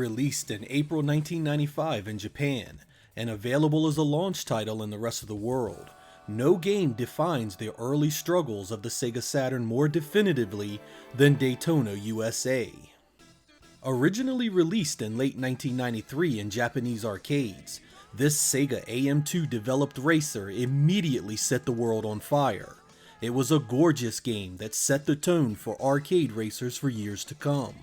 Released in April 1995 in Japan, and available as a launch title in the rest of the world, no game defines the early struggles of the Sega Saturn more definitively than Daytona USA. Originally released in late 1993 in Japanese arcades, this Sega AM2 developed racer immediately set the world on fire. It was a gorgeous game that set the tone for arcade racers for years to come.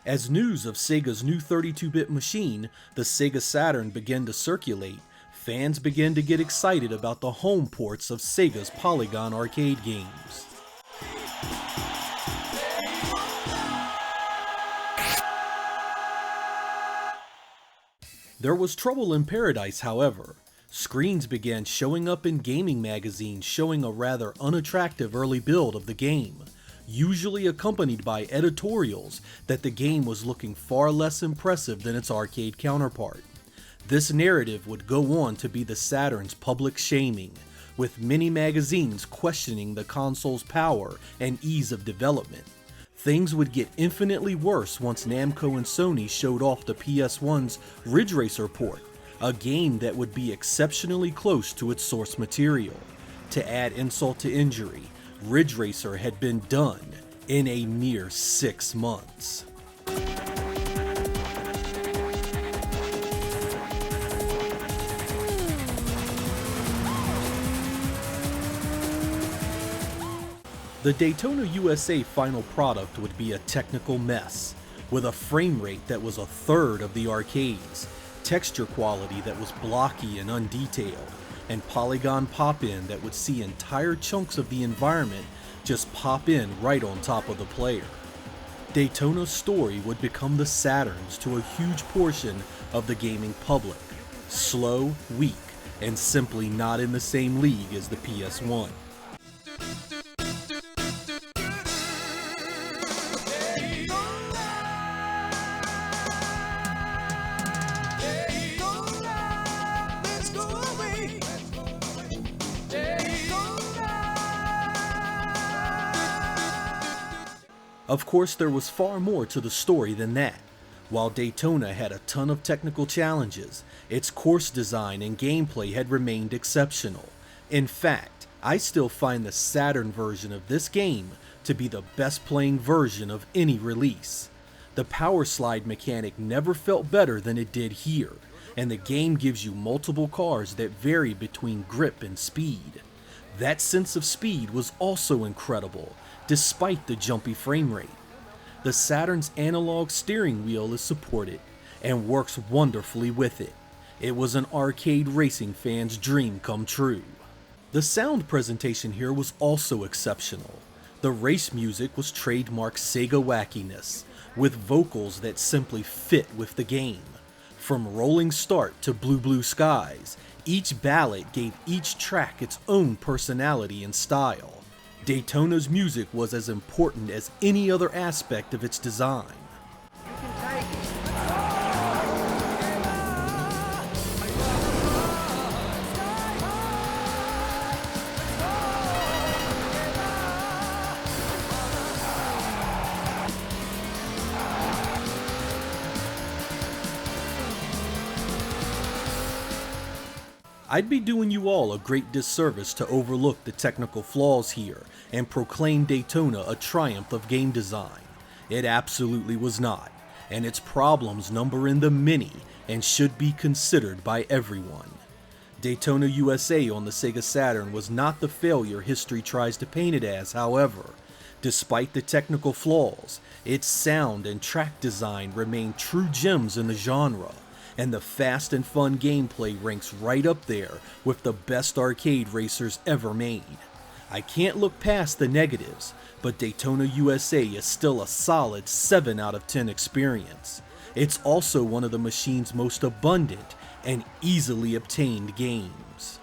As news of Sega's new 32-bit machine, the Sega Saturn, began to circulate, fans began to get excited about the home ports of Sega's Polygon arcade games. There was trouble in paradise, however. Screens began showing up in gaming magazines showing a rather unattractive early build of the game, usually accompanied by editorials that the game was looking far less impressive than its arcade counterpart. This narrative would go on to be the Saturn's public shaming, with many magazines questioning the console's power and ease of development. Things would get infinitely worse once Namco and Sony showed off the PS1's Ridge Racer port, a game that would be exceptionally close to its source material. To add insult to injury, Ridge Racer had been done in a mere 6 months. The Daytona USA final product would be a technical mess, with a frame rate that was a third of the arcades, texture quality that was blocky and undetailed, and polygon pop-in that would see entire chunks of the environment just pop in right on top of the player. Daytona's story would become the Saturn's to a huge portion of the gaming public, slow, weak, and simply not in the same league as the PS1. Of course, there was far more to the story than that. While Daytona had a ton of technical challenges, its course design and gameplay had remained exceptional. In fact, I still find the Saturn version of this game to be the best playing version of any release. The power slide mechanic never felt better than it did here, and the game gives you multiple cars that vary between grip and speed. That sense of speed was also incredible, despite the jumpy frame rate. The Saturn's analog steering wheel is supported, and works wonderfully with it. It was an arcade racing fan's dream come true. The sound presentation here was also exceptional. The race music was trademark Sega wackiness, with vocals that simply fit with the game. From Rolling Start to Blue Blue Skies, each ballad gave each track its own personality and style. Daytona's music was as important as any other aspect of its design. I'd be doing you all a great disservice to overlook the technical flaws here and proclaim Daytona a triumph of game design. It absolutely was not, and its problems number in the many and should be considered by everyone. Daytona USA on the Sega Saturn was not the failure history tries to paint it as, however. Despite the technical flaws, its sound and track design remain true gems in the genre, and the fast and fun gameplay ranks right up there with the best arcade racers ever made. I can't look past the negatives, but Daytona USA is still a solid 7 out of 10 experience. It's also one of the machine's most abundant and easily obtained games.